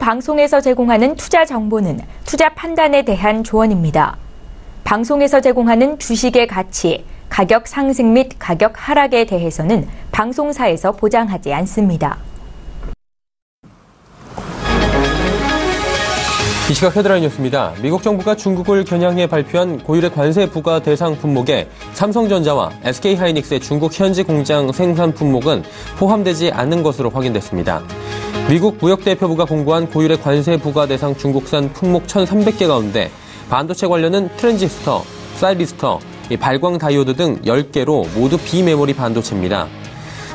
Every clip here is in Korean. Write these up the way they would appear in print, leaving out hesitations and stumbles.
방송에서 제공하는 투자 정보는 투자 판단에 대한 조언입니다. 방송에서 제공하는 주식의 가치, 가격 상승 및 가격 하락에 대해서는 방송사에서 보장하지 않습니다. 이 시각 헤드라인 뉴스입니다. 미국 정부가 중국을 겨냥해 발표한 고율의 관세 부과 대상 품목에 삼성전자와 SK하이닉스의 중국 현지 공장 생산 품목은 포함되지 않는 것으로 확인됐습니다. 미국 무역대표부가 공고한 고율의 관세 부과 대상 중국산 품목 1,300개 가운데 반도체 관련은 트랜지스터, 사이리스터, 발광 다이오드 등 10개로 모두 비메모리 반도체입니다.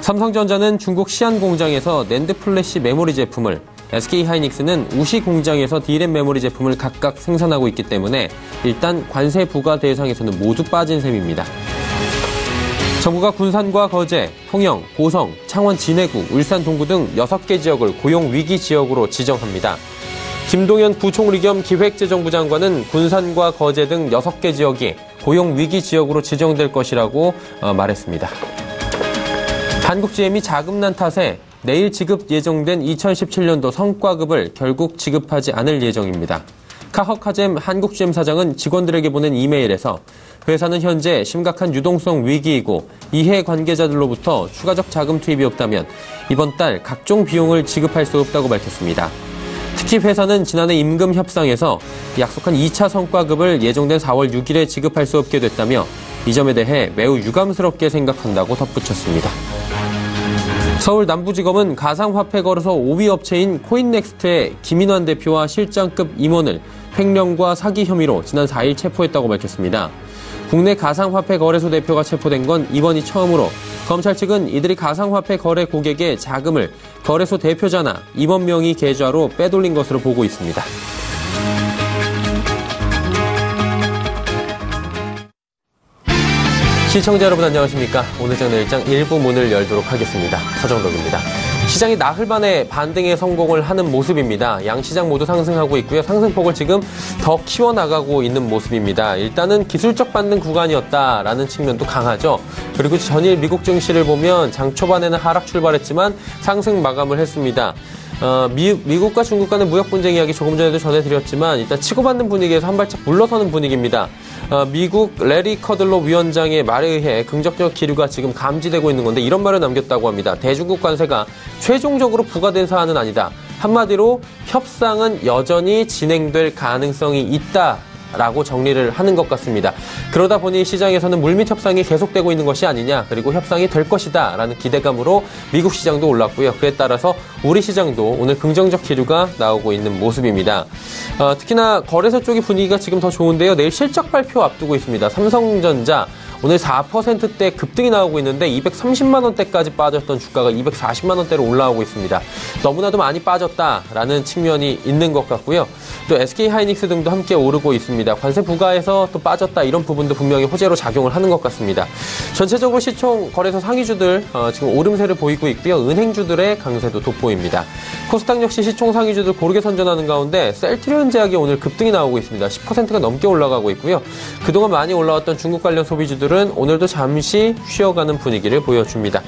삼성전자는 중국 시안 공장에서 낸드 플래시 메모리 제품을, SK하이닉스는 우시 공장에서 D램 메모리 제품을 각각 생산하고 있기 때문에 일단 관세 부과 대상에서는 모두 빠진 셈입니다. 정부가 군산과 거제, 통영, 고성, 창원 진해구, 울산 동구 등 6개 지역을 고용위기 지역으로 지정합니다. 김동연 부총리 겸 기획재정부 장관은 군산과 거제 등 6개 지역이 고용위기 지역으로 지정될 것이라고 말했습니다. 한국GM이 자금난 탓에 내일 지급 예정된 2017년도 성과급을 결국 지급하지 않을 예정입니다. 카허카잼 한국GM 사장은 직원들에게 보낸 이메일에서 회사는 현재 심각한 유동성 위기이고 이해 관계자들로부터 추가적 자금 투입이 없다면 이번 달 각종 비용을 지급할 수 없다고 밝혔습니다. 특히 회사는 지난해 임금 협상에서 약속한 2차 성과급을 예정된 4월 6일에 지급할 수 없게 됐다며 이 점에 대해 매우 유감스럽게 생각한다고 덧붙였습니다. 서울 남부지검은 가상화폐 거래소 5위 업체인 코인넥스트의 김인환 대표와 실장급 임원을 횡령과 사기 혐의로 지난 4일 체포했다고 밝혔습니다. 국내 가상화폐 거래소 대표가 체포된 건 이번이 처음으로 검찰 측은 이들이 가상화폐 거래 고객의 자금을 거래소 대표자나 임원 명의 계좌로 빼돌린 것으로 보고 있습니다. 시청자 여러분 안녕하십니까? 오늘장 내일장 1부 문을 열도록 하겠습니다. 서정덕입니다. 시장이 나흘 만에 반등에 성공을 하는 모습입니다. 양 시장 모두 상승하고 있고요. 상승폭을 지금 더 키워나가고 있는 모습입니다. 일단은 기술적 반등 구간이었다라는 측면도 강하죠. 그리고 전일 미국 증시를 보면 장 초반에는 하락 출발했지만 상승 마감을 했습니다. 미국과 중국 간의 무역 분쟁 이야기 조금 전에도 전해드렸지만 일단 치고받는 분위기에서 한 발짝 물러서는 분위기입니다. 미국 레리 커들로 위원장의 말에 의해 긍정적 기류가 지금 감지되고 있는 건데 이런 말을 남겼다고 합니다. 대중국 관세가 최종적으로 부과된 사안은 아니다. 한마디로 협상은 여전히 진행될 가능성이 있다. 라고 정리를 하는 것 같습니다. 그러다 보니 시장에서는 물밑 협상이 계속되고 있는 것이 아니냐, 그리고 협상이 될 것이다 라는 기대감으로 미국 시장도 올랐고요. 그에 따라서 우리 시장도 오늘 긍정적 기류가 나오고 있는 모습입니다. 특히나 거래소 쪽의 분위기가 지금 더 좋은데요. 내일 실적 발표 앞두고 있습니다. 삼성전자 오늘 4%대 급등이 나오고 있는데 230만 원대까지 빠졌던 주가가 240만 원대로 올라오고 있습니다. 너무나도 많이 빠졌다라는 측면이 있는 것 같고요. 또 SK하이닉스 등도 함께 오르고 있습니다. 관세 부과에서 또 빠졌다 이런 부분도 분명히 호재로 작용을 하는 것 같습니다. 전체적으로 시총 거래소 상위주들 지금 오름세를 보이고 있고요. 은행주들의 강세도 돋보입니다. 코스닥 역시 시총 상위주들 고르게 선전하는 가운데 셀트리온 제약이 오늘 급등이 나오고 있습니다. 10%가 넘게 올라가고 있고요. 그동안 많이 올라왔던 중국 관련 소비주들은 오늘도 잠시 쉬어가는 분위기를 보여줍니다.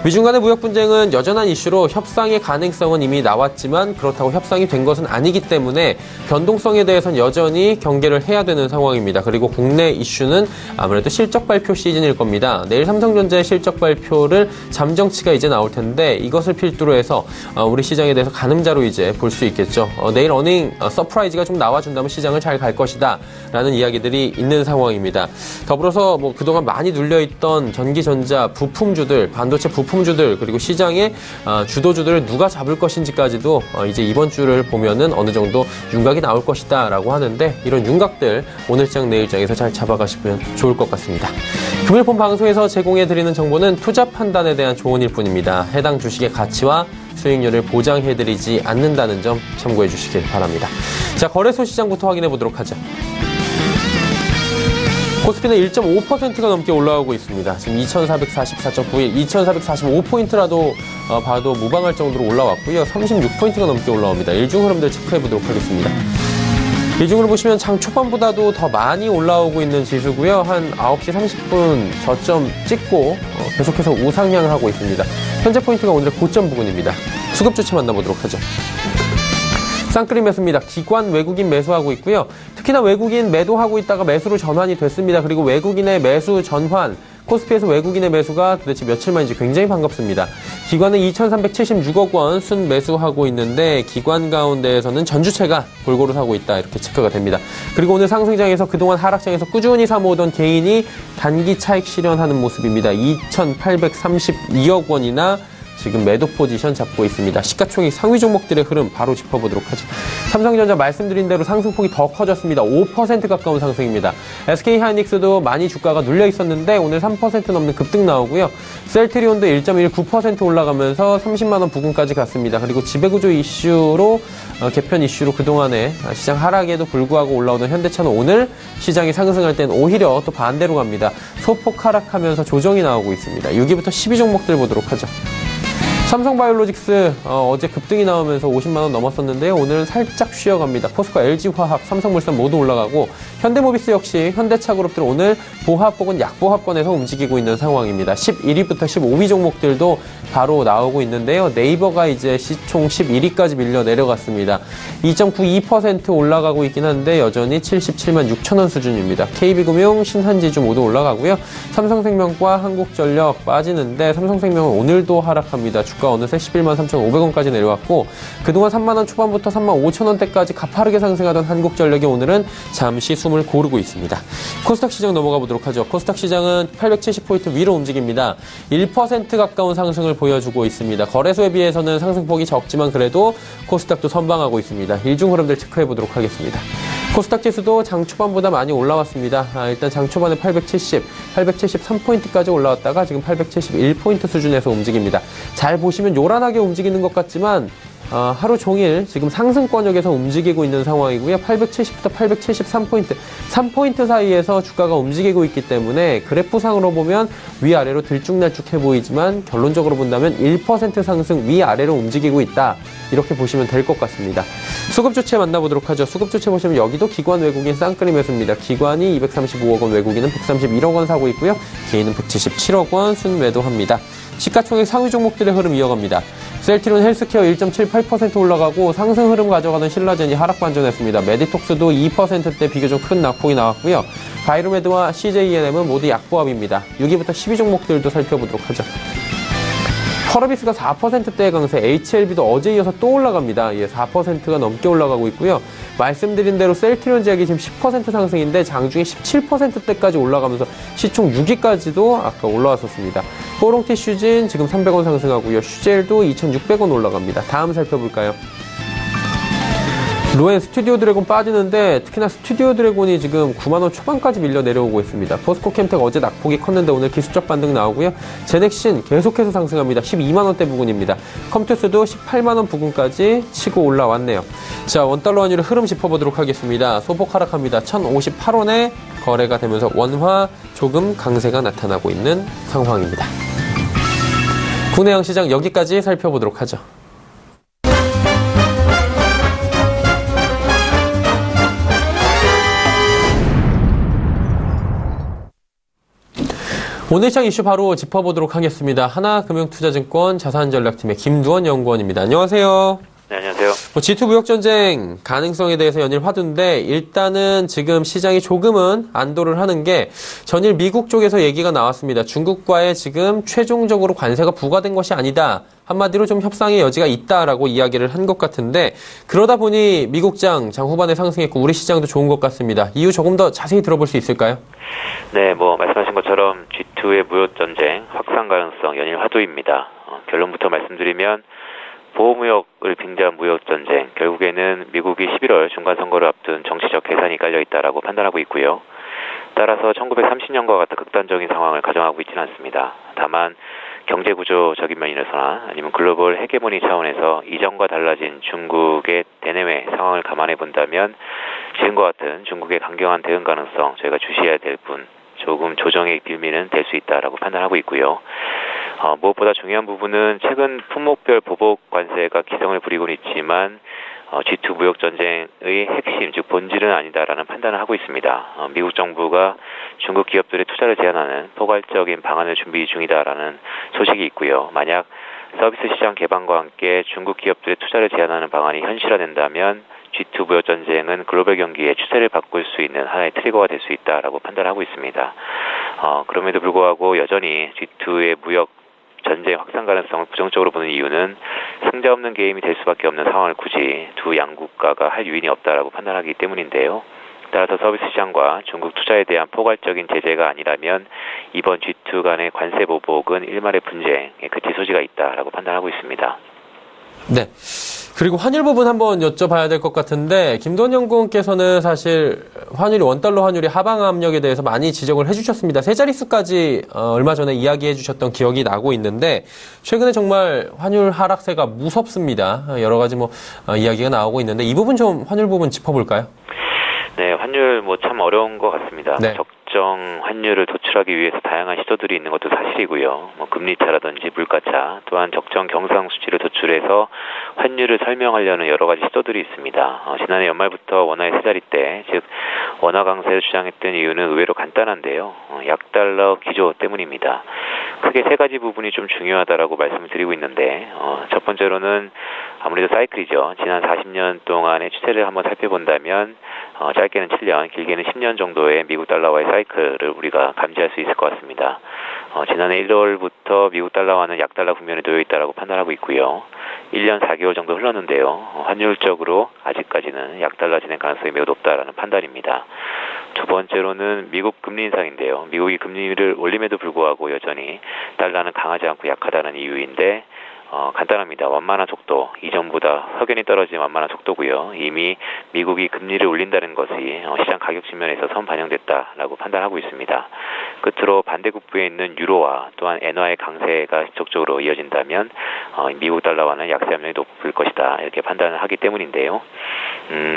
미중 간의 무역 분쟁은 여전한 이슈로 협상의 가능성은 이미 나왔지만 그렇다고 협상이 된 것은 아니기 때문에 변동성에 대해서는 여전히 경계를 해야 되는 상황입니다. 그리고 국내 이슈는 아무래도 실적 발표 시즌일 겁니다. 내일 삼성전자의 실적 발표를 잠정치가 이제 나올 텐데 이것을 필두로 해서 우리 시장에 대해서 가늠자로 이제 볼 수 있겠죠. 내일 어닝 서프라이즈가 좀 나와준다면 시장을 잘 갈 것이다 라는 이야기들이 있는 상황입니다. 더불어서 그동안 많이 눌려있던 전기전자 부품주들, 반도체 부품주들, 그리고 시장의 주도주들을 누가 잡을 것인지까지도 이제 이번 주를 보면은 어느 정도 윤곽이 나올 것이다 라고 하는데 이런 윤곽들 오늘장 내일장에서 잘 잡아가시면 좋을 것 같습니다. 금일폰 방송에서 제공해드리는 정보는 투자 판단에 대한 조언일 뿐입니다. 해당 주식의 가치와 수익률을 보장해드리지 않는다는 점 참고해 주시길 바랍니다. 자, 거래소 시장부터 확인해 보도록 하죠. 코스피는 1.5%가 넘게 올라오고 있습니다. 지금 2444.91, 2445포인트라도 봐도 무방할 정도로 올라왔고요. 36포인트가 넘게 올라옵니다. 일중 흐름들 체크해 보도록 하겠습니다. 일중으로 보시면 장 초반보다도 더 많이 올라오고 있는 지수고요. 한 9시 30분 저점 찍고 계속해서 우상향을 하고 있습니다. 현재 포인트가 오늘의 고점 부근입니다. 수급 주체 만나보도록 하죠. 쌍끌이 매수입니다. 기관 외국인 매수하고 있고요. 특히나 외국인 매도하고 있다가 매수로 전환이 됐습니다. 그리고 외국인의 매수 전환, 코스피에서 외국인의 매수가 도대체 며칠 만인지 굉장히 반갑습니다. 기관은 2,376억 원 순 매수하고 있는데 기관 가운데에서는 전주체가 골고루 사고 있다 이렇게 체크가 됩니다. 그리고 오늘 상승장에서 그동안 하락장에서 꾸준히 사모으던 개인이 단기 차익 실현하는 모습입니다. 2,832억 원이나 지금 매도 포지션 잡고 있습니다. 시가총액 상위 종목들의 흐름 바로 짚어보도록 하죠. 삼성전자 말씀드린 대로 상승폭이 더 커졌습니다. 5% 가까운 상승입니다. SK하이닉스도 많이 주가가 눌려 있었는데 오늘 3% 넘는 급등 나오고요. 셀트리온도 1.19% 올라가면서 30만 원 부근까지 갔습니다. 그리고 지배구조 이슈로 개편 이슈로 그동안에 시장 하락에도 불구하고 올라오던 현대차는 오늘 시장이 상승할 땐 오히려 또 반대로 갑니다. 소폭 하락하면서 조정이 나오고 있습니다. 6위부터 10위 종목들 보도록 하죠. 삼성바이오로직스 어제 급등이 나오면서 50만 원 넘었었는데요. 오늘은 살짝 쉬어갑니다. 포스코, LG화학, 삼성물산 모두 올라가고 현대모비스 역시 현대차 그룹들 오늘 보합 혹은 약보합권에서 움직이고 있는 상황입니다. 11위부터 15위 종목들도 바로 나오고 있는데요. 네이버가 이제 시총 11위까지 밀려 내려갔습니다. 2.92% 올라가고 있긴 한데 여전히 77만 6천 원 수준입니다. KB금융, 신한지주 모두 올라가고요. 삼성생명과 한국전력 빠지는데 삼성생명은 오늘도 하락합니다. 주가 어느새 11만 3,500원까지 내려왔고 그동안 3만 원 초반부터 3만 5천 원대까지 가파르게 상승하던 한국전력이 오늘은 잠시 숨을 고르고 있습니다. 코스닥 시장 넘어가 보도록 하죠. 코스닥 시장은 870포인트 위로 움직입니다. 1% 가까운 상승을 보여주고 있습니다. 거래소에 비해서는 상승폭이 적지만 그래도 코스닥도 선방하고 있습니다. 일중 흐름들 체크해 보도록 하겠습니다. 코스닥 지수도 장 초반보다 많이 올라왔습니다. 일단 장 초반에 873포인트까지 올라왔다가 지금 871포인트 수준에서 움직입니다. 잘 보시면 요란하게 움직이는 것 같지만 하루 종일 지금 상승권역에서 움직이고 있는 상황이고요. 870부터 873포인트, 3포인트 사이에서 주가가 움직이고 있기 때문에 그래프상으로 보면 위아래로 들쭉날쭉해 보이지만 결론적으로 본다면 1% 상승 위아래로 움직이고 있다. 이렇게 보시면 될 것 같습니다. 수급주체 만나보도록 하죠. 수급주체 보시면 여기도 기관 외국인 쌍끌이 매수입니다. 기관이 235억 원, 외국인은 131억 원 사고 있고요. 개인은 177억 원 순매도합니다. 시가총액 상위 종목들의 흐름 이어갑니다. 셀트리온 헬스케어 1.78% 올라가고 상승 흐름 가져가던 신라젠이 하락 반전했습니다. 메디톡스도 2%대 비교적 큰 낙폭이 나왔고요. 바이로메드와 CJENM은 모두 약보합입니다. 6위부터 10위 종목들도 살펴보도록 하죠. 펄어비스가 4%대의 강세, HLB도 어제 이어서 또 올라갑니다. 4%가 넘게 올라가고 있고요. 말씀드린 대로 셀트리온 제약이 지금 10% 상승인데 장중에 17%대까지 올라가면서 시총 6위까지도 아까 올라왔었습니다. 뽀롱티 슈진 지금 300원 상승하고요. 슈젤도 2,600원 올라갑니다. 다음 살펴볼까요? 로엔 스튜디오 드래곤 빠지는데 특히나 스튜디오 드래곤이 지금 9만원 초반까지 밀려 내려오고 있습니다. 포스코 캠텍 어제 낙폭이 컸는데 오늘 기술적 반등 나오고요. 제넥신 계속해서 상승합니다. 12만원대 부근입니다. 컴투스도 18만원 부근까지 치고 올라왔네요. 자, 원달러 환율의 흐름 짚어보도록 하겠습니다. 소폭 하락합니다. 1,058원에 거래가 되면서 원화 조금 강세가 나타나고 있는 상황입니다. 국내 양시장 여기까지 살펴보도록 하죠. 오늘 시장 이슈 바로 짚어보도록 하겠습니다. 하나금융투자증권 자산전략팀의 김두원 연구원입니다. 안녕하세요. 네, 안녕하세요. G2 무역전쟁 가능성에 대해서 연일 화두인데 일단은 지금 시장이 조금은 안도를 하는 게 전일 미국 쪽에서 얘기가 나왔습니다. 중국과의 지금 최종적으로 관세가 부과된 것이 아니다. 한마디로 좀 협상의 여지가 있다라고 이야기를 한 것 같은데 그러다 보니 미국장 장 후반에 상승했고 우리 시장도 좋은 것 같습니다. 이유 조금 더 자세히 들어볼 수 있을까요? 네, 말씀하신 것처럼 G2의 무역전쟁 확산 가능성 연일 화두입니다. 결론부터 말씀드리면 보호무역을 빙자한 무역전쟁, 결국에는 미국이 11월 중간선거를 앞둔 정치적 계산이 깔려있다라고 판단하고 있고요. 따라서 1930년과 같은 극단적인 상황을 가정하고 있지는 않습니다. 다만 경제구조적인 면에서나 아니면 글로벌 헤게모니 차원에서 이전과 달라진 중국의 대내외 상황을 감안해 본다면 지금과 같은 중국의 강경한 대응 가능성 저희가 주시해야 될 뿐 조금 조정의 빌미는 될 수 있다라고 판단하고 있고요. 무엇보다 중요한 부분은 최근 품목별 보복 관세가 기승을 부리고 있지만 G2 무역전쟁의 핵심, 즉 본질은 아니다라는 판단을 하고 있습니다. 미국 정부가 중국 기업들의 투자를 제한하는 포괄적인 방안을 준비 중이다라는 소식이 있고요. 만약 서비스 시장 개방과 함께 중국 기업들의 투자를 제한하는 방안이 현실화된다면 G2 무역 전쟁은 글로벌 경기의 추세를 바꿀 수 있는 하나의 트리거가 될 수 있다라고 판단하고 있습니다. 그럼에도 불구하고 여전히 G2의 무역 전쟁 확산 가능성을 부정적으로 보는 이유는 승자 없는 게임이 될 수밖에 없는 상황을 굳이 두 양국가가 할 요인이 없다라고 판단하기 때문인데요. 따라서 서비스 시장과 중국 투자에 대한 포괄적인 제재가 아니라면 이번 G2 간의 관세 보복은 일말의 분쟁에 그칠 소지가 있다라고 판단하고 있습니다. 네. 그리고 환율 부분 한번 여쭤봐야 될 것 같은데 김도원 연구원께서는 사실 원달러 환율이 하방 압력에 대해서 많이 지적을 해주셨습니다. 세 자릿수까지 얼마 전에 이야기해 주셨던 기억이 나고 있는데 최근에 정말 환율 하락세가 무섭습니다. 여러 가지 이야기가 나오고 있는데 이 부분 좀 환율 부분 짚어볼까요? 네, 환율 참 어려운 것 같습니다. 네. 적정 환율을 도출하기 위해서 다양한 시도들이 있는 것도 사실이고요. 금리차라든지 물가차, 또한 적정 경상 수치를 도출해서 환율을 설명하려는 여러 가지 시도들이 있습니다. 지난해 연말부터 원화의 세 자릿대, 즉 원화 강세를 주장했던 이유는 의외로 간단한데요. 약달러 기조 때문입니다. 크게 세 가지 부분이 좀 중요하다라고 말씀을 드리고 있는데 첫 번째로는 아무래도 사이클이죠. 지난 40년 동안의 추세를 한번 살펴본다면 짧게는 7년, 길게는 10년 정도의 미국 달러와의 사이클을 우리가 감지할 수 있을 것 같습니다. 지난해 1월부터 미국 달러와는 약달러 국면에 놓여 있다라고 판단하고 있고요. 1년 4개월 정도 흘렀는데요. 환율적으로 아직까지는 약달러 진행 가능성이 매우 높다라는 판단입니다. 두 번째로는 미국 금리 인상인데요. 미국이 금리를 올림에도 불구하고 여전히 달러는 강하지 않고 약하다는 이유인데 간단합니다. 완만한 속도, 이전보다 확연히 떨어진 완만한 속도고요. 이미 미국이 금리를 올린다는 것이 시장 가격 측면에서 선반영됐다라고 판단하고 있습니다. 끝으로 반대국부에 있는 유로와 또한 엔화의 강세가 지속적으로 이어진다면 미국 달러와는 약세 압력이 높을 것이다 이렇게 판단을 하기 때문인데요.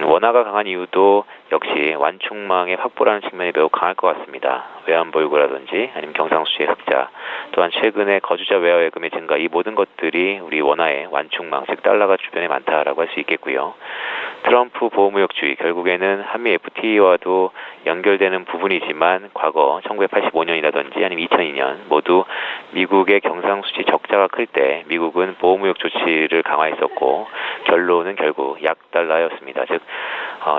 원화가 강한 이유도 역시 완충망의 확보라는 측면이 매우 강할 것 같습니다. 외환보유고라든지 아니면 경상수지의 흑자, 또한 최근에 거주자 외화예금의 증가, 이 모든 것들이 우리 원화의 완충망, 즉 달러가 주변에 많다라고 할 수 있겠고요. 트럼프 보호무역주의, 결국에는 한미 FTA와도 연결되는 부분이지만 과거 1985년이라든지 아니면 2002년 모두 미국의 경상수지 적자가 클 때 미국은 보호무역 조치를 강화했었고 결론은 결국 약달러였습니다. 즉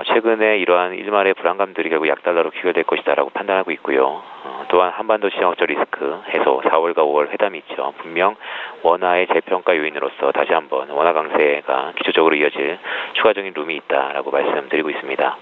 최근에 이러한 일말의 불안감들이 결국 약달러로 귀결될 것이다라고 판단하고 있고요. 또한 한반도 지정학적 리스크 해소 4월과 5월 회담이 있죠. 분명 원화의 재평가 요인으로서 다시 한번 원화 강세가 기초적으로 이어질 추가적인 룸이 있다라고 말씀드리고 있습니다.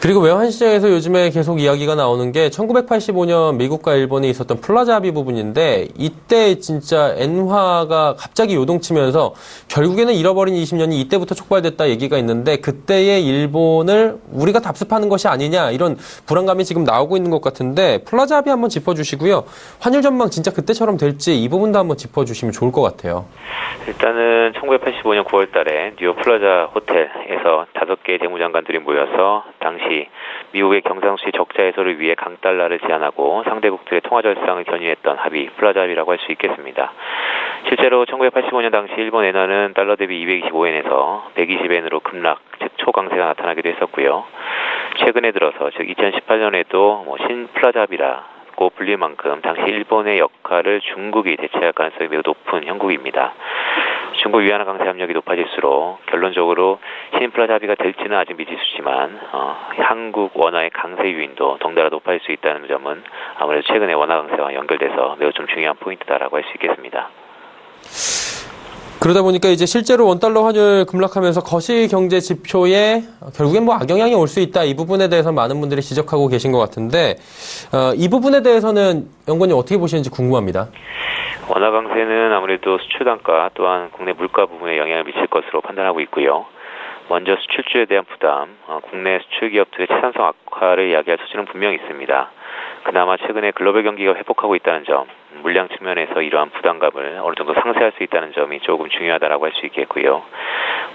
그리고 외환시장에서 요즘에 계속 이야기가 나오는 게 1985년 미국과 일본에 있었던 플라자 합의 부분인데 이때 진짜 엔화가 갑자기 요동치면서 결국에는 잃어버린 20년이 이때부터 촉발됐다 얘기가 있는데 그때의 일본을 우리가 답습하는 것이 아니냐 이런 불안감이 지금 나오고 있는 것 같은데 플라자 합의 한번 짚어주시고요. 환율 전망 진짜 그때처럼 될지 이 부분도 한번 짚어주시면 좋을 것 같아요. 일단은 1985년 9월 달에 뉴욕 플라자 호텔에서 5개의 재무장관들이 모여서 당시 미국의 경상수지 적자 해소를 위해 강달러를 제한하고 상대국들의 통화절상을 견인했던 합의, 플라자 합의라고 할 수 있겠습니다. 실제로 1985년 당시 일본 엔화는 달러 대비 225엔에서 120엔으로 급락, 즉 초강세가 나타나기도 했었고요. 최근에 들어서 즉 2018년에도 신플라자 합의라고 불릴 만큼 당시 일본의 역할을 중국이 대체할 가능성이 매우 높은 형국입니다. 중국 위안화 강세 압력이 높아질수록 결론적으로 신플라자 합의가 될지는 아직 미지수지만 한국 원화의 강세 유인도 덩달아 높아질 수 있다는 점은 아무래도 최근에 원화 강세와 연결돼서 매우 좀 중요한 포인트다라고 할 수 있겠습니다. 그러다 보니까 이제 실제로 원달러 환율 급락하면서 거시 경제 지표에 결국엔 악영향이 올 수 있다. 이 부분에 대해서 많은 분들이 지적하고 계신 것 같은데 이 부분에 대해서는 연구원님 어떻게 보시는지 궁금합니다. 원화 강세는 아무래도 수출 단가 또한 국내 물가 부분에 영향을 미칠 것으로 판단하고 있고요. 먼저 수출주에 대한 부담, 국내 수출 기업들의 채산성 악화를 이야기할 소지는 분명히 있습니다. 그나마 최근에 글로벌 경기가 회복하고 있다는 점, 물량 측면에서 이러한 부담감을 어느 정도 상쇄할 수 있다는 점이 조금 중요하다고 할 수 있겠고요.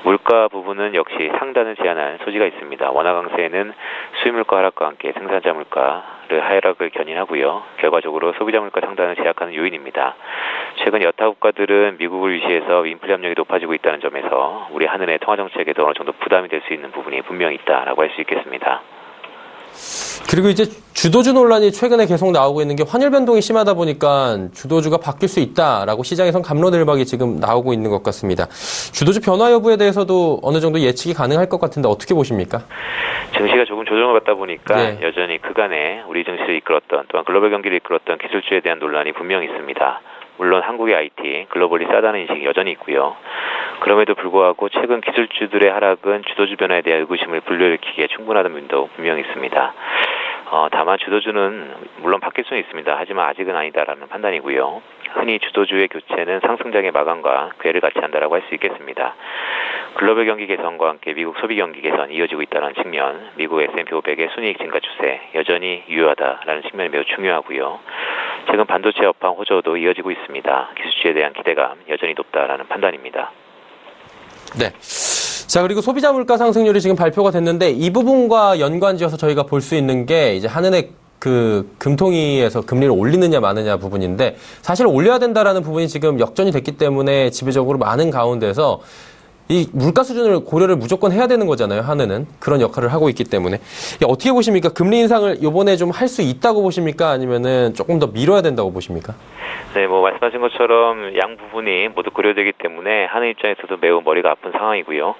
물가 부분은 역시 상단을 제한할 소지가 있습니다. 원화 강세는 수입물가 하락과 함께 생산자 물가를 하락을 견인하고요. 결과적으로 소비자 물가 상단을 제약하는 요인입니다. 최근 여타 국가들은 미국을 위시해서 인플레 압력이 높아지고 있다는 점에서 우리 한은의 통화 정책에도 어느 정도 부담이 될 수 있는 부분이 분명히 있다라고 할 수 있겠습니다. 그리고 이제 주도주 논란이 최근에 계속 나오고 있는 게 환율 변동이 심하다 보니까 주도주가 바뀔 수 있다라고 시장에선 갑론을박이 지금 나오고 있는 것 같습니다. 주도주 변화 여부에 대해서도 어느 정도 예측이 가능할 것 같은데 어떻게 보십니까? 증시가 조금 조정을 받다 보니까 네. 여전히 그간에 우리 증시를 이끌었던 또한 글로벌 경기를 이끌었던 기술주에 대한 논란이 분명히 있습니다. 물론 한국의 IT, 글로벌이 싸다는 인식이 여전히 있고요. 그럼에도 불구하고 최근 기술주들의 하락은 주도주 변화에 대한 의구심을 불러일으키기에 충분하다는 면도 분명히 있습니다. 다만 주도주는 물론 바뀔 수는 있습니다. 하지만 아직은 아니다라는 판단이고요. 흔히 주도주의 교체는 상승장의 마감과 궤를 같이 한다라고 할 수 있겠습니다. 글로벌 경기 개선과 함께 미국 소비 경기 개선이 이어지고 있다는 측면, 미국 S&P 500의 순이익 증가 추세 여전히 유효하다라는 측면이 매우 중요하고요. 최근 반도체 업황 호조도 이어지고 있습니다. 기술주에 대한 기대감 여전히 높다라는 판단입니다. 네. 자, 그리고 소비자 물가 상승률이 지금 발표가 됐는데 이 부분과 연관지어서 저희가 볼 수 있는 게 이제 한은의 금통위에서 금리를 올리느냐 마느냐 부분인데 사실 올려야 된다라는 부분이 지금 역전이 됐기 때문에 지배적으로 많은 가운데서 이 물가 수준을 고려를 무조건 해야 되는 거잖아요. 한은은 그런 역할을 하고 있기 때문에 어떻게 보십니까? 금리 인상을 이번에 좀 할 수 있다고 보십니까? 아니면은 조금 더 미뤄야 된다고 보십니까? 네, 말씀하신 것처럼 양 부분이 모두 고려되기 때문에 한은 입장에서도 매우 머리가 아픈 상황이고요.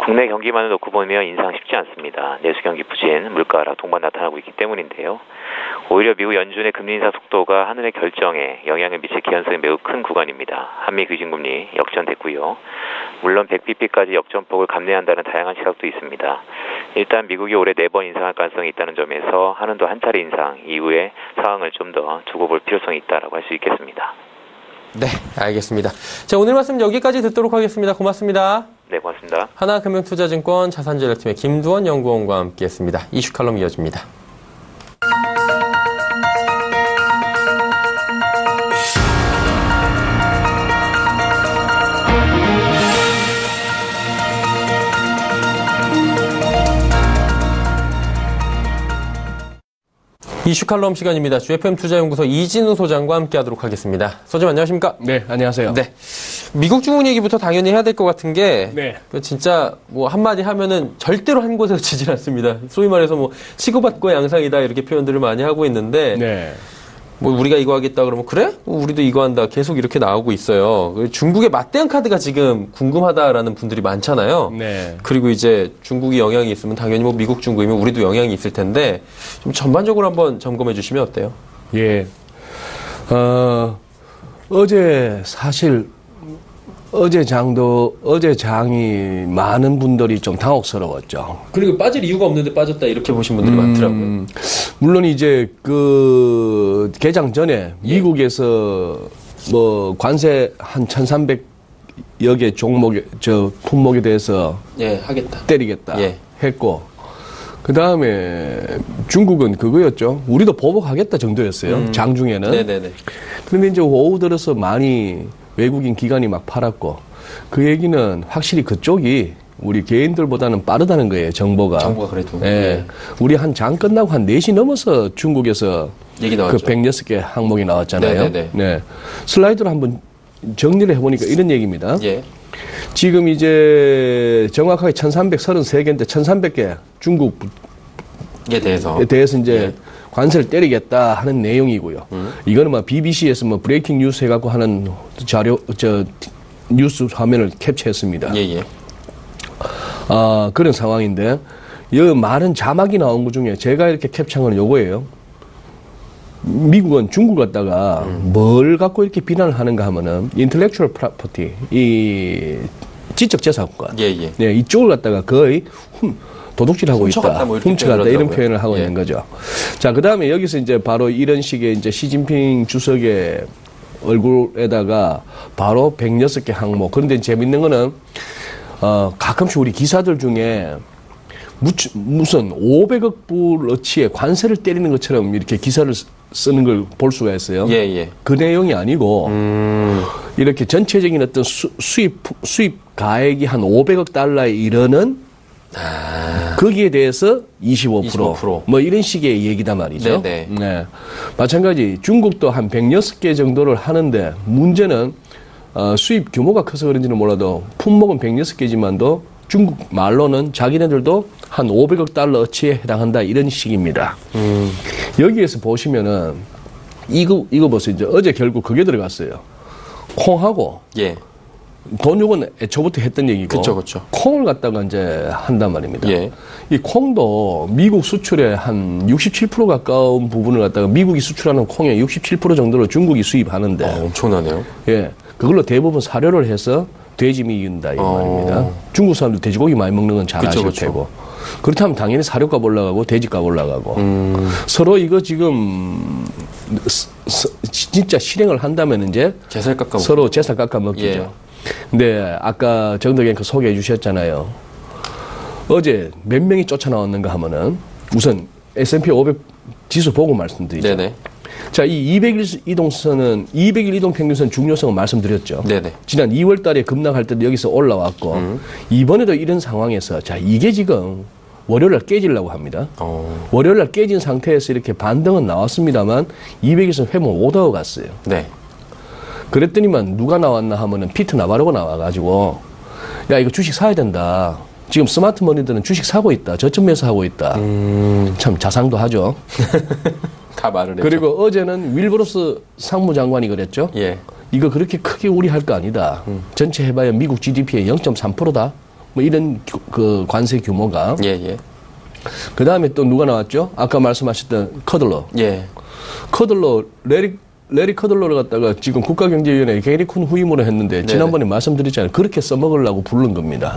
국내 경기만을 놓고 보면 인상 쉽지 않습니다. 내수 경기 부진, 물가 하락 동반 나타나고 있기 때문인데요. 오히려 미국 연준의 금리 인상 속도가 한은의 결정에 영향을 미칠 가능성이 매우 큰 구간입니다. 한미 기준금리 역전됐고요. 물론 100bp까지 역전폭을 감내한다는 다양한 시각도 있습니다. 일단 미국이 올해 4번 인상할 가능성이 있다는 점에서 한은도 한 차례 인상 이후에 상황을 좀 더 두고 볼 필요성이 있다라고 할 수 있겠습니다. 네, 알겠습니다. 자, 오늘 말씀 여기까지 듣도록 하겠습니다. 고맙습니다. 네, 고맙습니다. 하나금융투자증권 자산전략팀의 김두원 연구원과 함께했습니다. 이슈 칼럼 이어집니다. 이슈 칼럼 시간입니다. GFM 투자연구소 이진우 소장과 함께하도록 하겠습니다. 소장 안녕하십니까? 네, 안녕하세요. 네, 미국 중국 얘기부터 당연히 해야 될 것 같은 게 네. 진짜 뭐 한마디 하면은 절대로 한 곳에서 지질 않습니다. 소위 말해서 뭐 치고받고 양상이다 이렇게 표현들을 많이 하고 있는데 네. 뭐 우리가 이거 하겠다 그러면 그래? 우리도 이거 한다. 계속 이렇게 나오고 있어요. 중국의 맞대응 카드가 지금 궁금하다라는 분들이 많잖아요. 네. 그리고 이제 중국이 영향이 있으면 당연히 뭐 미국, 중국이면 우리도 영향이 있을 텐데 좀 전반적으로 한번 점검해 주시면 어때요? 예. 어제 사실 어제 장이 많은 분들이 좀 당혹스러웠죠. 그리고 빠질 이유가 없는데 빠졌다 이렇게 보신 분들이 많더라고요. 물론 이제 개장 전에 미국에서 뭐 관세 한 1,300여 개 품목에 대해서 하겠다. 때리겠다 했고 그 다음에 중국은 그거였죠. 우리도 보복하겠다 정도였어요. 장중에는. 네네네. 그런데 이제 오후 들어서 많이 외국인 기관이 막 팔았고 그 얘기는 확실히 그쪽이 우리 개인들보다는 빠르다는 거예요. 정보가 그래도. 예. 우리 한 장 끝나고 한 4시 넘어서 중국에서 얘기 나왔죠. 106개 항목이 나왔잖아요. 네네네. 네. 슬라이드로 한번 정리를 해보니까 이런 얘기입니다. 예. 지금 이제 정확하게 1333개인데 1300개 중국에 대해서 이제 관세를 때리겠다 하는 내용이고요. 이거는 뭐 BBC에서 뭐 브레이킹 뉴스 해갖고 하는 뉴스 화면을 캡처했습니다. 예. 그런 상황인데, 이 많은 자막이 나온 것 중에 제가 이렇게 캡처한 건 요거예요. 미국은 중국 갖다가 뭘 갖고 이렇게 비난을 하는가 하면은, intellectual property, 이 지적 재산권. 예. 네, 이쪽을 갖다가 거의 도둑질하고 있다. 훔쳐갔다. 이런 표현을 하고 있는 거죠. 자, 그 다음에 여기서 이제 바로 이런 식의 이제 시진핑 주석의 얼굴에다가 바로 106개 항목. 그런데 재밌는 거는, 가끔씩 우리 기사들 중에 무슨 500억 불어치의 관세를 때리는 것처럼 이렇게 기사를 쓰는 걸 볼 수가 있어요. 예. 그 내용이 아니고, 이렇게 전체적인 어떤 수입 가액이 한 500억 달러에 이르는 거기에 대해서 25% 뭐 이런 식의 얘기단 말이죠. 네네. 네. 마찬가지 중국도 한 106개 정도를 하는데 문제는 수입 규모가 커서 그런지는 몰라도 품목은 106개지만도 중국 말로는 자기네들도 한 500억 달러어치에 해당한다 이런 식입니다. 여기에서 보시면은 이거 보세요. 이제 어제 결국 그게 들어갔어요. 콩하고 예. 돈육은 애초부터 했던 얘기고 그쵸. 콩을 갖다가 이제 한단 말입니다. 예. 이 콩도 미국 수출의 한 67% 가까운 부분을 갖다가 미국이 수출하는 콩의 67% 정도로 중국이 수입하는데 엄청나네요. 예. 그걸로 대부분 사료를 해서 돼지 먹인다 이 말입니다. 중국 사람들 돼지고기 많이 먹는 건 잘 아실 테고. 그렇다면 당연히 사료값 올라가고 돼지값 올라가고 서로 이거 지금 진짜 실행을 한다면 이제 서로 제살 깎아 먹기죠. 예. 근데 아까 정덕앵커 소개해 주셨잖아요. 어제 몇 명이 쫓아나왔는가 하면은 우선 S&P 500 지수 보고 말씀드리죠. 네네. 자, 이 200일 이동선은 200일 이동 평균선 중요성을 말씀드렸죠. 네네. 지난 2월 달에 급락할 때도 여기서 올라왔고 이번에도 이런 상황에서 자, 이게 지금 월요일 날 깨지려고 합니다. 월요일 날 깨진 상태에서 이렇게 반등은 나왔습니다만 200일선 회복 못 하고 갔어요. 네. 그랬더니만 누가 나왔나 하면은 피트 나바로가 나와가지고 야, 이거 주식 사야 된다. 지금 스마트 머니들은 주식 사고 있다. 저점 매수하고 있다. 참 자상도 하죠. 다 말을 했죠. 그리고 어제는 윌버로스 상무장관이 그랬죠. 예. 이거 그렇게 크게 우려할 거 아니다. 전체 해봐야 미국 GDP의 0.3%다. 뭐 이런 그 관세 규모가. 예. 그 다음에 또 누가 나왔죠? 아까 말씀하셨던 커들러. 예. 커들러, 레리 커들러를 갖다가 지금 국가경제위원회에 굉장히 큰 후임으로 했는데 지난번에 말씀드렸잖아요. 그렇게 써먹으려고 부른 겁니다.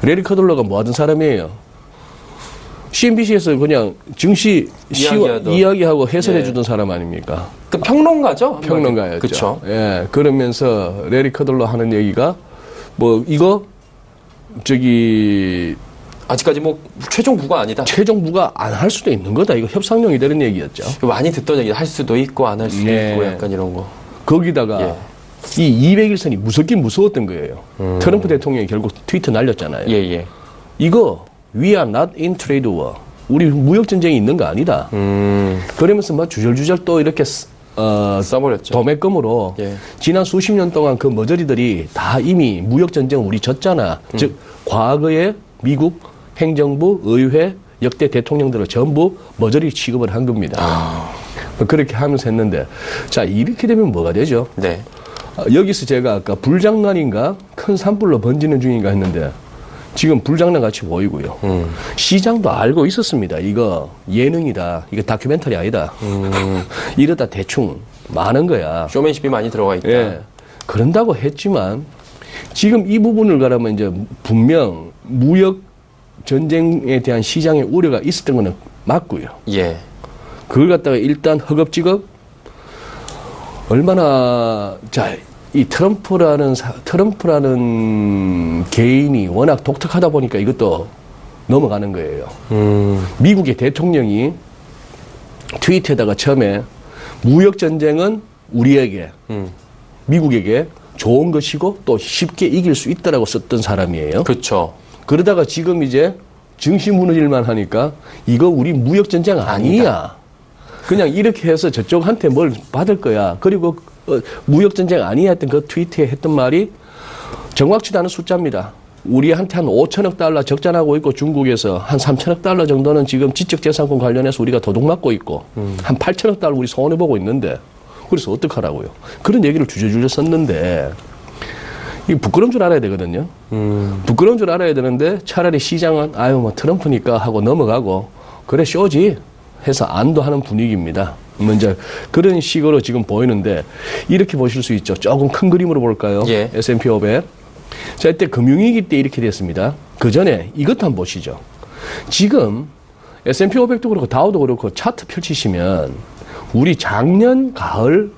레리 커들러가 뭐 하던 사람이에요? CNBC에서 그냥 증시 이야기하고 해설해 주던 사람 아닙니까? 그 평론가죠? 평론가였죠. 그쵸. 예. 그러면서 레리 커들러 하는 얘기가 뭐 이거 아직까지 뭐 최종 부가 아니다. 최종 부가 안 할 수도 있는 거다. 이거 협상용이 되는 얘기였죠. 많이 듣던 얘기 할 수도 있고 안 할 수도 있고 약간 이런 거. 거기다가 이 200일선이 무섭긴 무서웠던 거예요. 트럼프 대통령이 결국 트위터 날렸잖아요. 예. 이거 We are not in trade war. 우리 무역 전쟁이 있는 거 아니다. 그러면서 뭐 주절주절 또 이렇게 써버렸죠. 도매금으로 지난 수십 년 동안 그 머저리들이 다 이미 무역 전쟁 우리 졌잖아. 즉 과거에 미국 행정부, 의회, 역대 대통령들을 전부 머저리 취급을 한 겁니다. 그렇게 하면서 했는데 자 이렇게 되면 뭐가 되죠? 네. 여기서 제가 아까 불장난인가 큰 산불로 번지는 중인가 했는데 지금 불장난 같이 보이고요. 시장도 알고 있었습니다. 이거 예능이다. 이거 다큐멘터리 아니다. 이러다 대충 많은 거야. 쇼맨십이 많이 들어가 있다. 예. 그런다고 했지만 지금 이 부분을 가라면 이제 분명 무역 전쟁에 대한 시장의 우려가 있었던 거는 맞고요. 예. 그걸 갖다가 일단 허겁지겁 얼마나 이 트럼프라는 개인이 워낙 독특하다 보니까 이것도 넘어가는 거예요. 미국의 대통령이 트위터에다가 처음에 무역 전쟁은 우리에게 미국에게 좋은 것이고 또 쉽게 이길 수 있다라고 썼던 사람이에요. 그렇죠. 그러다가 지금 이제 증시 무너질만 하니까 이거 우리 무역 전쟁 아니야. 그냥 이렇게 해서 저쪽한테 뭘 받을 거야. 그리고 무역 전쟁 아니야 했던 그 트위터에 했던 말이 정확치도 않은 숫자입니다. 우리한테 한 5천억 달러 적자나고 있고 중국에서 한 3천억 달러 정도는 지금 지적재산권 관련해서 우리가 도둑맞고 있고 한 8천억 달러 우리 손해보고 있는데 그래서 어떡하라고요. 그런 얘기를 주저주저 썼는데 이게 부끄러운 줄 알아야 되거든요. 부끄러운 줄 알아야 되는데 차라리 시장은 아유 뭐 트럼프니까 하고 넘어가고 그래 쇼지 해서 안도하는 분위기입니다. 먼저 그런 식으로 지금 보이는데 이렇게 보실 수 있죠. 조금 큰 그림으로 볼까요? 예. S&P 500. 자, 이때 금융위기 때 이렇게 됐습니다. 그 전에 이것도 한번 보시죠. 지금 S&P 500도 그렇고 다우도 그렇고 차트 펼치시면 우리 작년 가을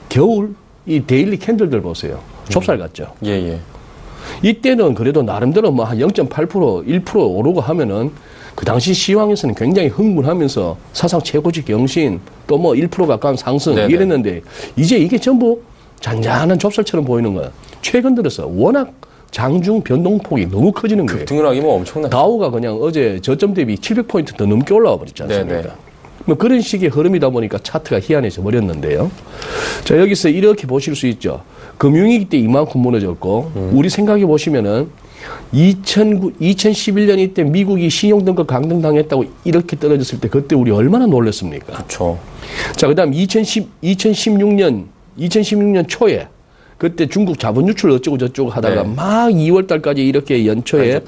겨울 이 데일리 캔들들 보세요. 좁쌀 같죠? 예. 이때는 그래도 나름대로 뭐 한 0.8% 1% 오르고 하면은 그 당시 시황에서는 굉장히 흥분하면서 사상 최고치 경신 또 뭐 1% 가까운 상승 네네. 이랬는데 이제 이게 전부 잔잔한 좁쌀처럼 보이는 거야. 최근 들어서 워낙 장중 변동폭이 너무 커지는 거예요. 등락이 뭐 엄청나죠. 다우가 그냥 어제 저점 대비 700포인트 더 넘게 올라와 버렸지 않습니까? 네네. 뭐 그런 식의 흐름이다 보니까 차트가 희한해져 버렸는데요. 자, 여기서 이렇게 보실 수 있죠. 금융위기 때 이만큼 무너졌고, 우리 생각해 보시면은 2011년 이때 미국이 신용등급 강등당했다고 이렇게 떨어졌을 때 그때 우리 얼마나 놀랐습니까? 그렇죠. 자, 그다음 2016년 초에 그때 중국 자본 유출 어쩌고 저쩌고 하다가 네. 막 2월 달까지 이렇게 연초에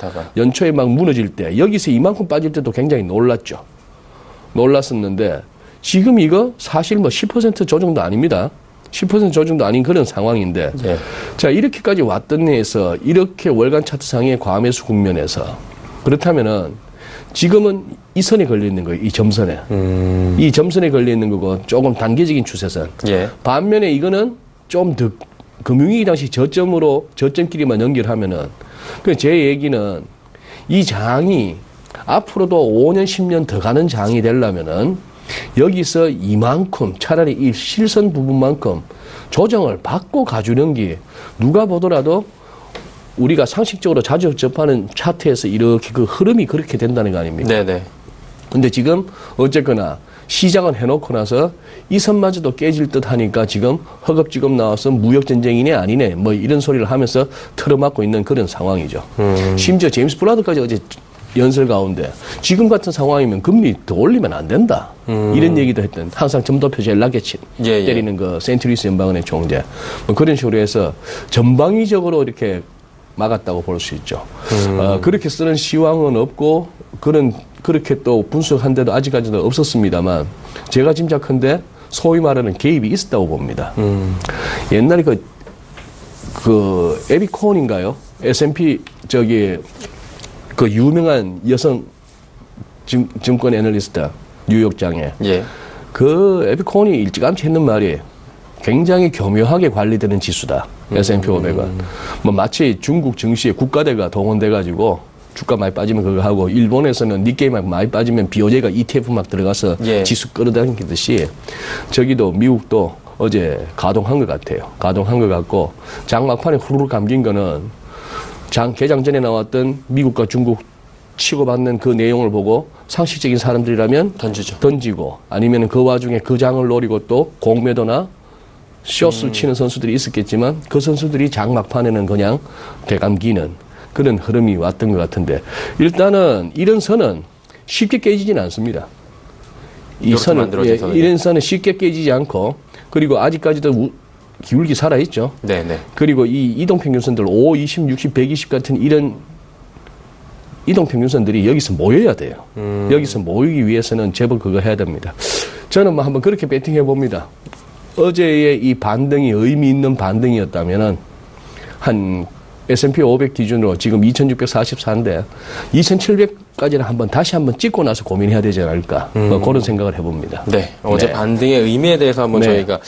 막 무너질 때 여기서 이만큼 빠질 때도 굉장히 놀랐죠. 놀랐었는데 지금 이거 사실 뭐 10% 조정도 아닙니다. 10% 조정도 아닌 그런 상황인데 네. 자, 이렇게까지 왔던 데에서 이렇게 월간 차트상의 과매수 국면에서 그렇다면은 지금은 이 선에 걸려 있는 거예요. 이 점선에. 이 점선에 걸려 있는 거고 조금 단계적인 추세선. 예. 반면에 이거는 좀 더 금융위기 당시 저점끼리만 연결하면은 제 얘기는 이 장이 앞으로도 5년, 10년 더 가는 장이 되려면은 여기서 이만큼 차라리 이 실선 부분만큼 조정을 받고 가주는 게 누가 보더라도 우리가 상식적으로 자주 접하는 차트에서 이렇게 그 흐름이 그렇게 된다는 거 아닙니까? 네네. 근데 지금 어쨌거나 시장은 해놓고 나서 이 선마저도 깨질 듯 하니까 지금 허겁지겁 나와서 무역전쟁이네 아니네 뭐 이런 소리를 하면서 틀어막고 있는 그런 상황이죠. 심지어 제임스 블라드까지 어제 연설 가운데 지금 같은 상황이면 금리 더 올리면 안 된다. 이런 얘기도 했던 항상 점도표 제일 낮게 때리는 그 센트루이스 연방은행 총재 뭐 그런 식으로 해서 전방위적으로 이렇게 막았다고 볼 수 있죠. 그렇게 쓰는 시황은 없고 그렇게 또 분석한 데도 아직까지도 없었습니다만 제가 짐작한데 소위 말하는 개입이 있었다고 봅니다. 옛날에 그 에비 코온인가요? S&P 그 유명한 여성 증권 애널리스트 뉴욕장에 예. 그 에비 코온이 일찌감치 했는 말이 굉장히 교묘하게 관리되는 지수다. S&P 500은. 뭐 마치 중국 증시에 국가대가 동원돼가지고 주가 많이 빠지면 그거 하고 일본에서는 니케이만 많이 빠지면 BOJ가 ETF 막 들어가서 예. 지수 끌어당기듯이 저기도 미국도 어제 가동한 것 같아요. 가동한 것 같고 장 막판에 후루룩 감긴 거는 개장 전에 나왔던 미국과 중국 치고받는 그 내용을 보고 상식적인 사람들이라면 던지고 아니면 그 와중에 그 장을 노리고 또 공매도나 숏을 치는 선수들이 있었겠지만 그 선수들이 장 막판에는 그냥 되감기는 그런 흐름이 왔던 것 같은데 일단은 이런 선은 쉽게 깨지지는 않습니다. 이 선은 이런 선은 쉽게 깨지지 않고 그리고 아직까지도 기울기 살아있죠. 네네. 그리고 이 이동평균선들 5, 20, 60, 120 같은 이런 이동평균선들이 여기서 모여야 돼요. 여기서 모이기 위해서는 제법 그거 해야 됩니다. 저는 뭐 한번 그렇게 배팅해 봅니다. 어제의 이 반등이 의미 있는 반등이었다면은 한 S&P 500 기준으로 지금 2644인데 2700까지는 다시 한번 찍고 나서 고민해야 되지 않을까 뭐 그런 생각을 해봅니다. 네. 어제 네. 반등의 의미에 대해서 한번 저희가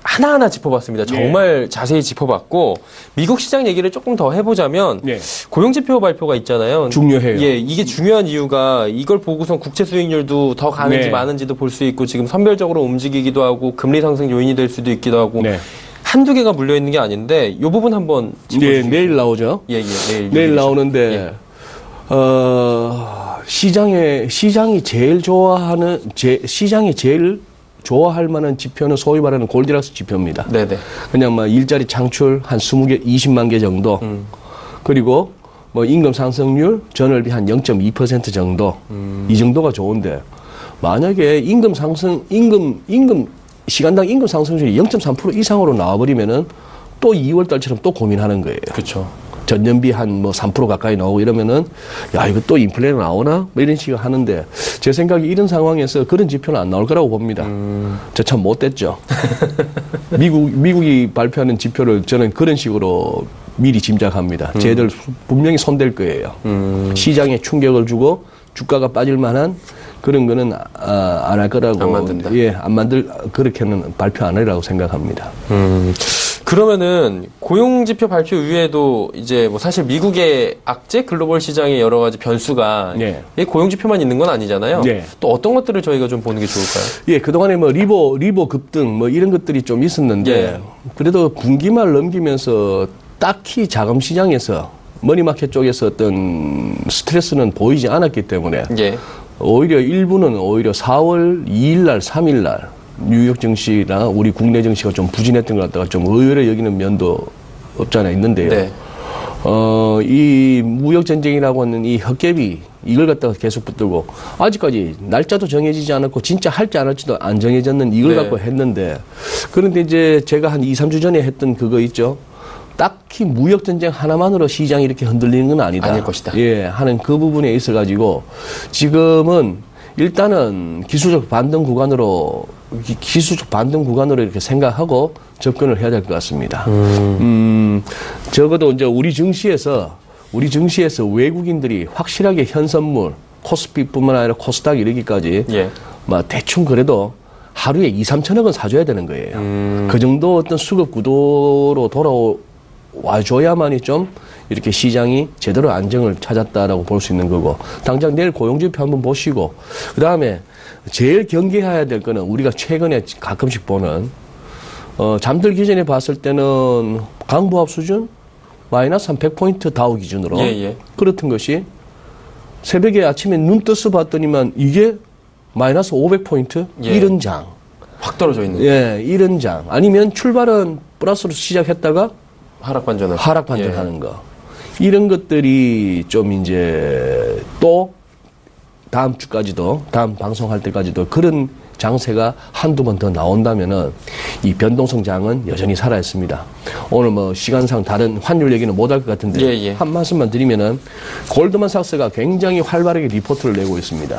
하나하나 짚어봤습니다. 정말 자세히 짚어봤고 미국 시장 얘기를 조금 더 해보자면 고용지표 발표가 있잖아요. 중요해요. 예, 이게 중요한 이유가 이걸 보고선 국채 수익률도 더 가는지 마는지도 볼 수 있고 지금 선별적으로 움직이기도 하고 금리 상승 요인이 될 수도 있기도 하고 한두 개가 물려있는 게 아닌데 이 부분 한번 짚어주시죠. 내일 나오죠. 내일 나오는데 시장이 제일 좋아할 만한 지표는 소위 말하는 골디락스 지표입니다. 네네. 그냥 뭐 일자리 창출 한 20개, 20만 개 정도. 그리고 뭐 임금 상승률 전월비 한 0.2% 정도. 이 정도가 좋은데 만약에 시간당 임금 상승률이 0.3% 이상으로 나와버리면은 또 2월 달처럼 또 고민하는 거예요. 그렇죠. 전년비 한 뭐 3% 가까이 나오고 이러면은 야 이거 또 인플레가 나오나 뭐 이런 식으로 하는데 제 생각에 이런 상황에서 그런 지표는 안 나올 거라고 봅니다. 저 참 못됐죠. 미국이 발표하는 지표를 저는 그런 식으로 미리 짐작합니다. 쟤들 분명히 손댈 거예요. 시장에 충격을 주고 주가가 빠질 만한 그런 거는 안 할 거라고. 안 만든다. 예, 그렇게는 발표 안 하리라고 생각합니다. 그러면은 고용지표 발표 이후에도 이제 뭐 사실 미국의 악재 글로벌 시장의 여러 가지 변수가 고용지표만 있는 건 아니잖아요. 또 어떤 것들을 저희가 좀 보는 게 좋을까요? 예, 그동안에 뭐 리버 급등 뭐 이런 것들이 좀 있었는데 그래도 분기말 넘기면서 딱히 자금 시장에서 머니마켓 쪽에서 어떤 스트레스는 보이지 않았기 때문에 오히려 일부는 오히려 4월 2일 날, 3일 날 뉴욕 증시나 우리 국내 증시가 좀 부진했던 것 같다가 좀 의외로 여기는 면도 없잖아 있는데요. 네. 이 무역 전쟁이라고 하는 이 헛개비 이걸 갖다가 계속 붙들고 아직까지 날짜도 정해지지 않았고 진짜 할지 안 할지도 안 정해졌는 이걸 네. 갖고 했는데 그런데 이제 제가 한 2, 3주 전에 했던 그거 있죠. 딱히 무역 전쟁 하나만으로 시장이 이렇게 흔들리는 건 아니다. 아닐 것이다. 예, 하는 그 부분에 있어 가지고 지금은 일단은 기술적 반등 구간으로 이렇게 생각하고 접근을 해야 될 것 같습니다. 적어도 이제 우리 증시에서 외국인들이 확실하게 현선물, 코스피뿐만 아니라 코스닥 이르기까지 예. 막 대충 그래도 하루에 2, 3천억은 사줘야 되는 거예요. 그 정도 어떤 수급 구도로 돌아와줘야만이 좀 이렇게 시장이 제대로 안정을 찾았다라고 볼 수 있는 거고 당장 내일 고용지표 한번 보시고 그 다음에 제일 경계해야 될 거는 우리가 최근에 가끔씩 보는 잠들기 전에 봤을 때는 강보합 수준 마이너스 한 100포인트 다우 기준으로 그렇던 것이 새벽에 아침에 눈 떠서 봤더니만 이게 마이너스 500포인트 이런 장 확 떨어져 있는 예, 이런 장 아니면 출발은 플러스로 시작했다가 하락 반전하는 거 이런 것들이 좀 이제 또 다음 주까지도 다음 방송할 때까지도 그런 장세가 한두 번 더 나온다면은 이 변동성 장은 여전히 살아있습니다. 오늘 뭐 시간상 다른 환율 얘기는 못 할 것 같은데 한 말씀만 드리면은 골드만삭스가 굉장히 활발하게 리포트를 내고 있습니다.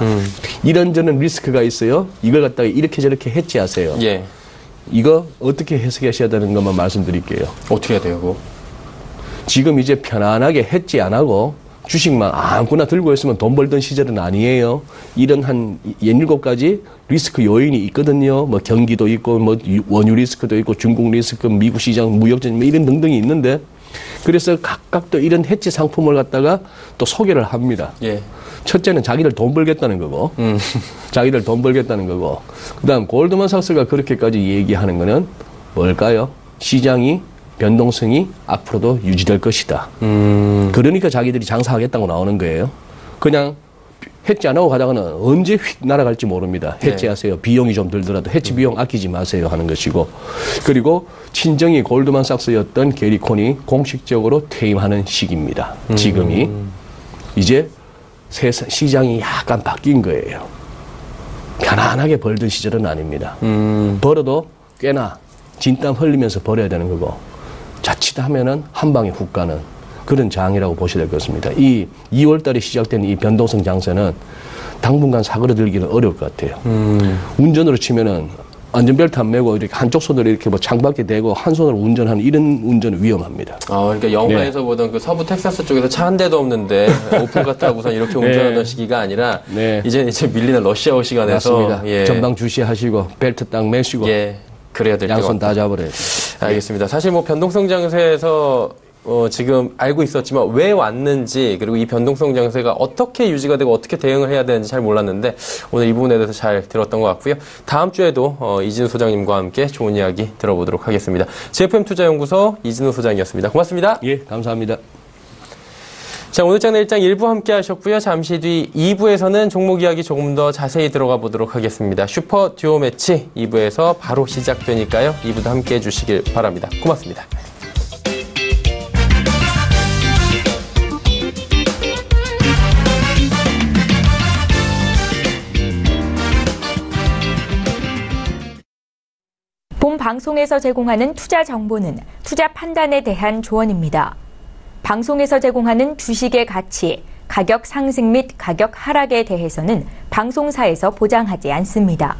이런저런 리스크가 있어요. 이걸 갖다가 이렇게 저렇게 해지하세요. 예. 이거 어떻게 해석하셔야 되는 것만 말씀드릴게요. 어떻게 해야 돼요, 그거? 지금 이제 편안하게 해지 안 하고 주식만 아무거나 들고 있으면 돈 벌던 시절은 아니에요. 이런 한 7가지 리스크 요인이 있거든요. 뭐 경기도 있고, 뭐 원유 리스크도 있고, 중국 리스크, 미국 시장, 무역전, 뭐 이런 등등이 있는데, 그래서 각각 또 이런 해지 상품을 갖다가 또 소개를 합니다. 예. 첫째는 자기들 돈 벌겠다는 거고, 자기들 돈 벌겠다는 거고, 그 다음 골드만삭스가 그렇게까지 얘기하는 거는 뭘까요? 시장이 변동성이 앞으로도 유지될 것이다. 그러니까 자기들이 장사하겠다고 나오는 거예요. 그냥 해지 안 하고 가다가는 언제 휙 날아갈지 모릅니다. 해지하세요. 네. 비용이 좀 들더라도 해지 비용 아끼지 마세요 하는 것이고 그리고 친정이 골드만삭스였던 게리 콘이 공식적으로 퇴임하는 시기입니다. 지금이 이제 시장이 약간 바뀐 거예요. 편안하게 벌던 시절은 아닙니다. 벌어도 꽤나 진땀 흘리면서 벌어야 되는 거고 자칫하면은 한 방에 훅 가는 그런 장이라고 보셔야 될 것 같습니다. 이 2월 달에 시작된 이 변동성 장세는 당분간 사그러들기는 어려울 것 같아요. 운전으로 치면은 안전벨트 안 매고 이렇게 한쪽 손으로 이렇게 뭐 창밖에 대고 한 손으로 운전하는 이런 운전은 위험합니다. 그러니까 영화에서 보던 그 서부 텍사스 쪽에서 차 한 대도 없는데 오픈카 타고선 이렇게 운전하는 시기가 아니라 이제 밀리는 러시아워 시간에서 맞습니다. 전방 주시하시고 벨트 딱 매시고 그래야 될 것 같아요. 양손 다 잡으래요. 알겠습니다. 사실 뭐 변동성 장세에서 지금 알고 있었지만 왜 왔는지 그리고 이 변동성 장세가 어떻게 유지가 되고 어떻게 대응을 해야 되는지 잘 몰랐는데 오늘 이 부분에 대해서 잘 들었던 것 같고요. 다음 주에도 이진우 소장님과 함께 좋은 이야기 들어보도록 하겠습니다. GFM투자연구소 이진우 소장이었습니다. 고맙습니다. 예, 감사합니다. 자, 오늘 장 내일장 1부 함께 하셨고요. 잠시 뒤 2부에서는 종목 이야기 조금 더 자세히 들어가 보도록 하겠습니다. 슈퍼 듀오 매치 2부에서 바로 시작되니까요. 2부도 함께 해주시길 바랍니다. 고맙습니다. 본 방송에서 제공하는 투자 정보는 투자 판단에 대한 조언입니다. 방송에서 제공하는 주식의 가치, 가격 상승 및 가격 하락에 대해서는 방송사에서 보장하지 않습니다.